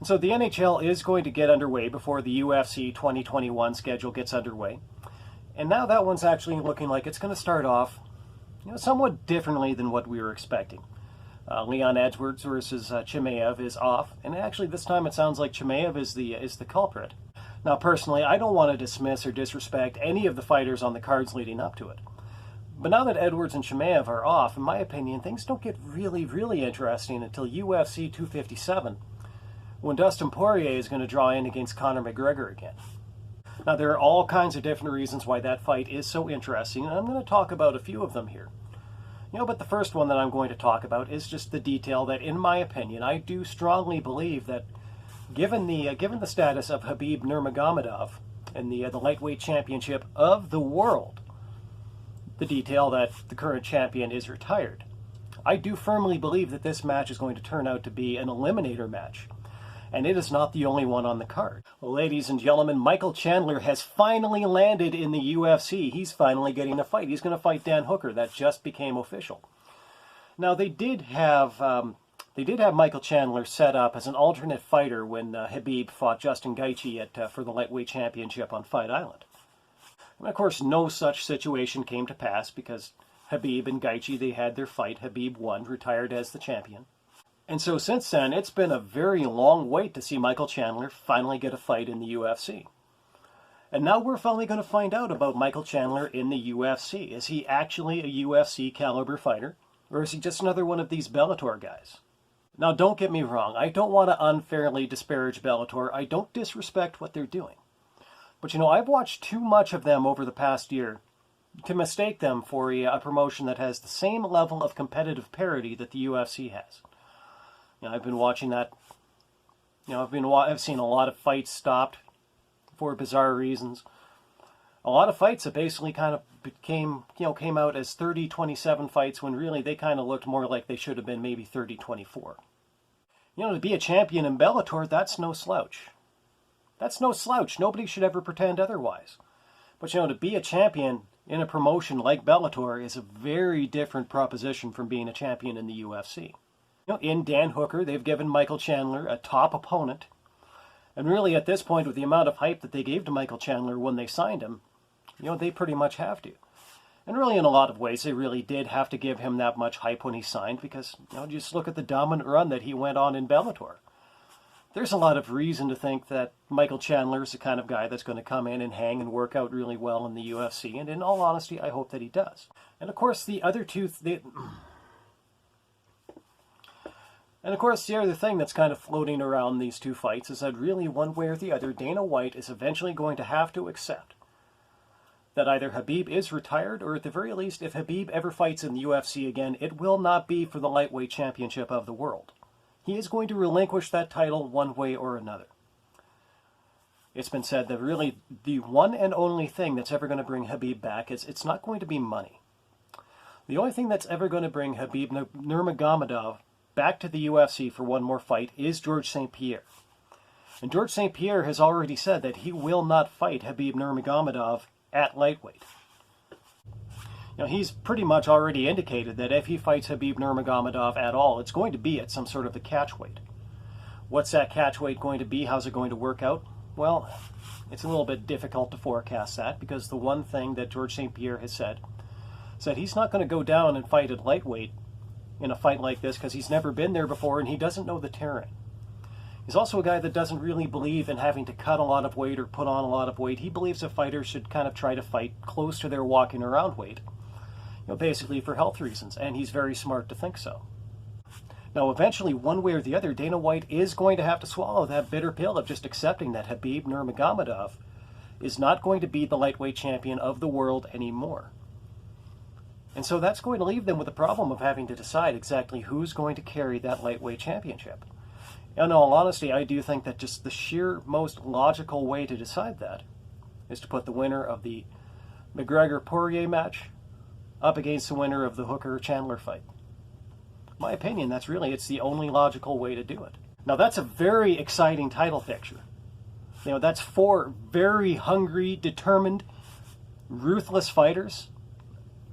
And so the NHL is going to get underway before the UFC 2021 schedule gets underway. And now that one's actually looking like it's going to start off, somewhat differently than what we were expecting. Leon Edwards versus Chimaev is off, and actually this time it sounds like Chimaev is the culprit. Now personally, I don't want to dismiss or disrespect any of the fighters on the cards leading up to it. But now that Edwards and Chimaev are off, in my opinion, things don't get really, really interesting until UFC 257, when Dustin Poirier is going to draw in against Conor McGregor again. Now there are all kinds of different reasons why that fight is so interesting, and I'm going to talk about a few of them here. But the first one that I'm going to talk about is just the detail that, in my opinion, I do strongly believe that given the status of Khabib Nurmagomedov in the lightweight championship of the world, the detail that the current champion is retired, I do firmly believe that this match is going to turn out to be an eliminator match. And it is not the only one on the card. Well, ladies and gentlemen, Michael Chandler has finally landed in the UFC. He's finally getting a fight. He's going to fight Dan Hooker. That just became official. Now, they did have Michael Chandler set up as an alternate fighter when Khabib fought Justin Gaethje for the lightweight championship on Fight Island. And of course, no such situation came to pass because Khabib and Gaethje, they had their fight. Khabib won, retired as the champion. And so since then, it's been a very long wait to see Michael Chandler finally get a fight in the UFC. And now we're finally going to find out about Michael Chandler in the UFC. Is he actually a UFC caliber fighter? Or is he just another one of these Bellator guys? Now don't get me wrong, I don't want to unfairly disparage Bellator. I don't disrespect what they're doing. But I've watched too much of them over the past year to mistake them for a promotion that has the same level of competitive parity that the UFC has. I've been watching that. I've seen a lot of fights stopped for bizarre reasons. A lot of fights that basically kind of came out as 30-27 fights when really they kind of looked more like they should have been maybe 30-24. To be a champion in Bellator, that's no slouch. That's no slouch. Nobody should ever pretend otherwise. But to be a champion in a promotion like Bellator is a very different proposition from being a champion in the UFC. In Dan Hooker, they've given Michael Chandler a top opponent. And really, at this point, with the amount of hype that they gave to Michael Chandler when they signed him, they pretty much have to. And really, in a lot of ways, they really did have to give him that much hype when he signed because, just look at the dominant run that he went on in Bellator. There's a lot of reason to think that Michael Chandler is the kind of guy that's going to come in and hang and work out really well in the UFC. And in all honesty, I hope that he does. And of course, the other thing that's kind of floating around these two fights is that really one way or the other, Dana White is eventually going to have to accept that either Khabib is retired, or at the very least, if Khabib ever fights in the UFC again, it will not be for the lightweight championship of the world. He is going to relinquish that title one way or another. It's been said that really the one and only thing that's ever going to bring Khabib back is it's not going to be money. The only thing that's ever going to bring Khabib Nurmagomedov back to the UFC for one more fight is George St. Pierre. And George St. Pierre has already said that he will not fight Khabib Nurmagomedov at lightweight. He's pretty much already indicated that if he fights Khabib Nurmagomedov at all, it's going to be at some sort of a catch weight. What's that catch weight going to be? How's it going to work out? Well, it's a little bit difficult to forecast that because the one thing that George St. Pierre has said he's not going to go down and fight at lightweight in a fight like this because he's never been there before and he doesn't know the terrain. He's also a guy that doesn't really believe in having to cut a lot of weight or put on a lot of weight. He believes that fighters should kind of try to fight close to their walking around weight, basically for health reasons, and he's very smart to think so. Now, eventually, one way or the other, Dana White is going to have to swallow that bitter pill of just accepting that Khabib Nurmagomedov is not going to be the lightweight champion of the world anymore. And so that's going to leave them with the problem of having to decide exactly who's going to carry that lightweight championship. In all honesty, I do think that just the sheer most logical way to decide that is to put the winner of the McGregor-Poirier match up against the winner of the Hooker-Chandler fight. In my opinion, it's the only logical way to do it. Now, that's a very exciting title picture. That's four very hungry, determined, ruthless fighters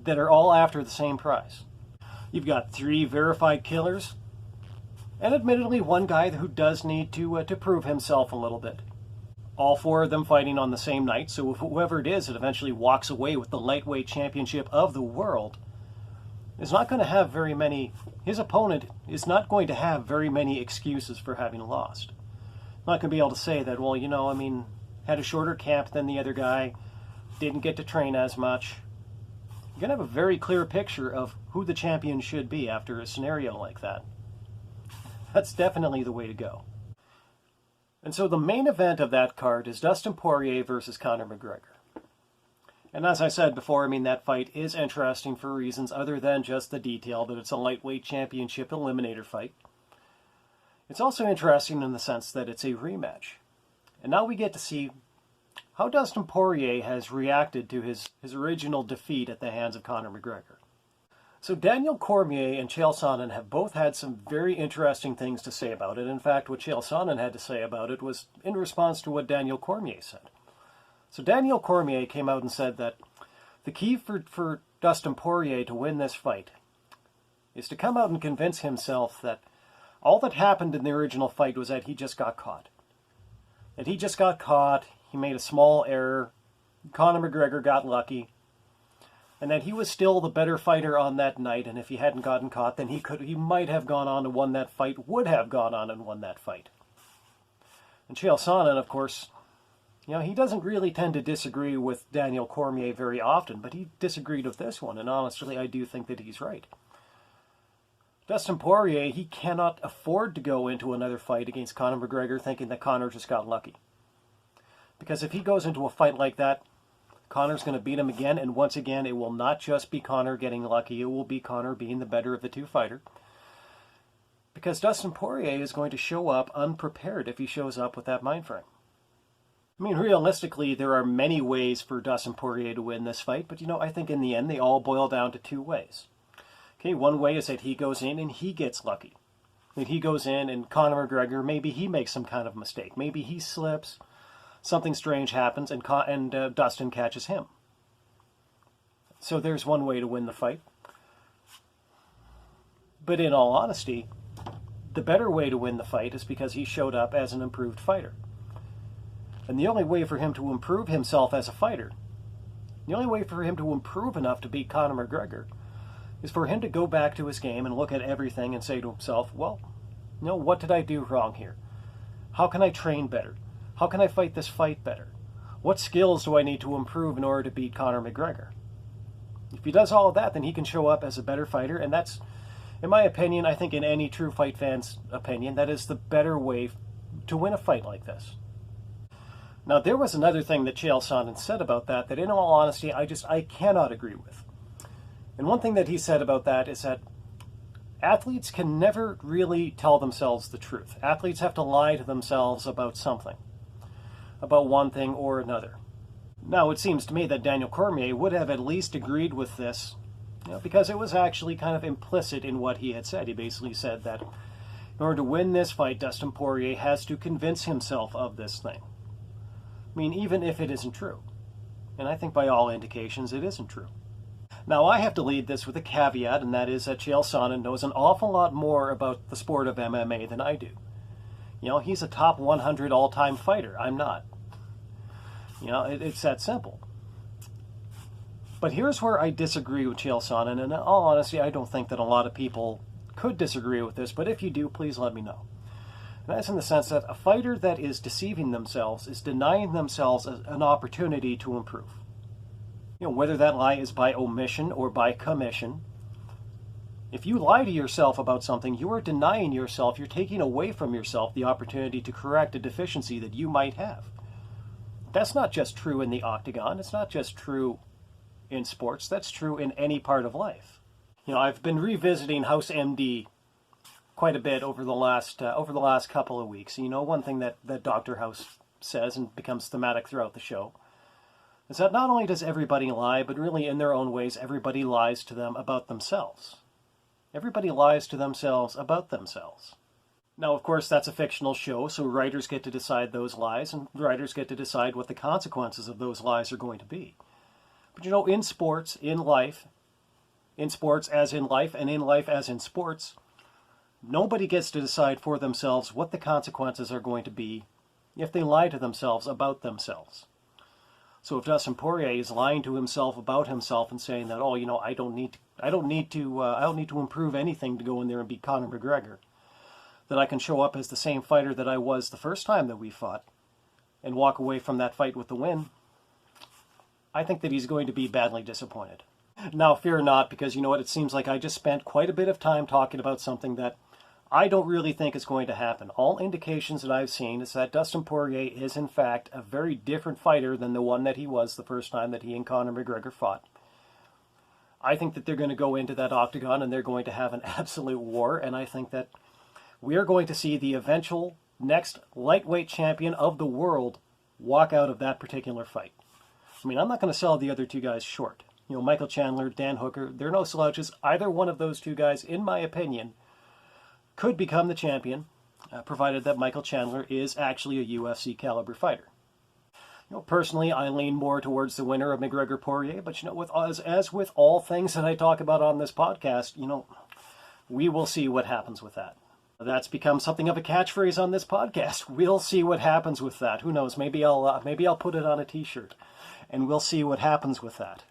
that are all after the same prize. You've got three verified killers and admittedly one guy who does need to prove himself a little bit. All four of them fighting on the same night, so if whoever it is that eventually walks away with the lightweight championship of the world is not going to have very many, his opponent is not going to have very many excuses for having lost. Not going to be able to say that, well, had a shorter camp than the other guy, didn't get to train as much. You're going to have a very clear picture of who the champion should be after a scenario like that. That's definitely the way to go. And so the main event of that card is Dustin Poirier versus Conor McGregor. And as I said before, that fight is interesting for reasons other than just the detail that it's a lightweight championship eliminator fight. It's also interesting in the sense that it's a rematch. And now we get to see how Dustin Poirier has reacted to his original defeat at the hands of Conor McGregor. So Daniel Cormier and Chael Sonnen have both had some very interesting things to say about it. In fact, what Chael Sonnen had to say about it was in response to what Daniel Cormier said. So Daniel Cormier came out and said that the key for Dustin Poirier to win this fight is to come out and convince himself that all that happened in the original fight was that he just got caught. That he just got caught, he made a small error, Conor McGregor got lucky, and that he was still the better fighter on that night, and if he hadn't gotten caught, then he might have gone on and won that fight, would have gone on and won that fight. And Chael Sonnen, of course, he doesn't really tend to disagree with Daniel Cormier very often, but he disagreed with this one, and honestly, I do think that he's right. Dustin Poirier, he cannot afford to go into another fight against Conor McGregor thinking that Conor just got lucky. Because if he goes into a fight like that, Conor's going to beat him again, and once again, it will not just be Conor getting lucky, it will be Conor being the better of the two fighters. Because Dustin Poirier is going to show up unprepared if he shows up with that mind frame. Realistically, there are many ways for Dustin Poirier to win this fight, but I think in the end they all boil down to two ways. Okay, one way is that he goes in and he gets lucky. That he goes in and Conor McGregor, maybe he makes some kind of mistake. Maybe he slips, something strange happens, and Dustin catches him. So there's one way to win the fight. But in all honesty, the better way to win the fight is because he showed up as an improved fighter. And the only way for him to improve himself as a fighter, the only way for him to improve enough to beat Conor McGregor, is for him to go back to his game and look at everything and say to himself, well, what did I do wrong here? How can I train better? How can I fight this fight better? What skills do I need to improve in order to beat Conor McGregor? If he does all of that, then he can show up as a better fighter, and that's, in my opinion, I think in any true fight fan's opinion, that is the better way to win a fight like this. Now, there was another thing that Chael Sonnen said about that in all honesty, I cannot agree with. And one thing that he said about that is that athletes can never really tell themselves the truth. Athletes have to lie to themselves about something, about one thing or another. Now, it seems to me that Daniel Cormier would have at least agreed with this, because it was actually kind of implicit in what he had said. He basically said that in order to win this fight, Dustin Poirier has to convince himself of this thing. Even if it isn't true. And I think by all indications it isn't true. Now, I have to lead this with a caveat, and that is that Chael Sonnen knows an awful lot more about the sport of MMA than I do. He's a top 100 all-time fighter. I'm not. It's that simple. But here's where I disagree with Chael Sonnen, and in all honesty, I don't think that a lot of people could disagree with this, but if you do, please let me know. And that's in the sense that a fighter that is deceiving themselves is denying themselves an opportunity to improve. Whether that lie is by omission or by commission. If you lie to yourself about something, you are denying yourself, you're taking away from yourself the opportunity to correct a deficiency that you might have. That's not just true in the octagon, it's not just true in sports, that's true in any part of life. I've been revisiting House MD quite a bit over the last couple of weeks. One thing that Dr. House says and becomes thematic throughout the show is that not only does everybody lie, but really in their own ways, everybody lies to them about themselves. Everybody lies to themselves about themselves. Now, of course, that's a fictional show, so writers get to decide those lies, and writers get to decide what the consequences of those lies are going to be. But in sports, in life, in sports as in life, and in life as in sports, Nobody gets to decide for themselves what the consequences are going to be if they lie to themselves about themselves. So if Dustin Poirier is lying to himself about himself and saying that, oh, I don't need to improve anything to go in there and beat Conor McGregor, that I can show up as the same fighter that I was the first time that we fought and walk away from that fight with the win, I think that he's going to be badly disappointed. Now, fear not, because you know what? It seems like I just spent quite a bit of time talking about something that I don't really think is going to happen. All indications that I've seen is that Dustin Poirier is, in fact, a very different fighter than the one that he was the first time that he and Conor McGregor fought. I think that they're going to go into that octagon and they're going to have an absolute war, and I think that we are going to see the eventual next lightweight champion of the world walk out of that particular fight. I mean, I'm not going to sell the other two guys short. Michael Chandler, Dan Hooker, they're no slouches. Either one of those two guys, in my opinion, could become the champion, provided that Michael Chandler is actually a UFC caliber fighter. Personally, I lean more towards the winner of McGregor-Poirier, but as with all things that I talk about on this podcast, we will see what happens with that. That's become something of a catchphrase on this podcast. We'll see what happens with that. Who knows? Maybe I'll put it on a T-shirt, and we'll see what happens with that.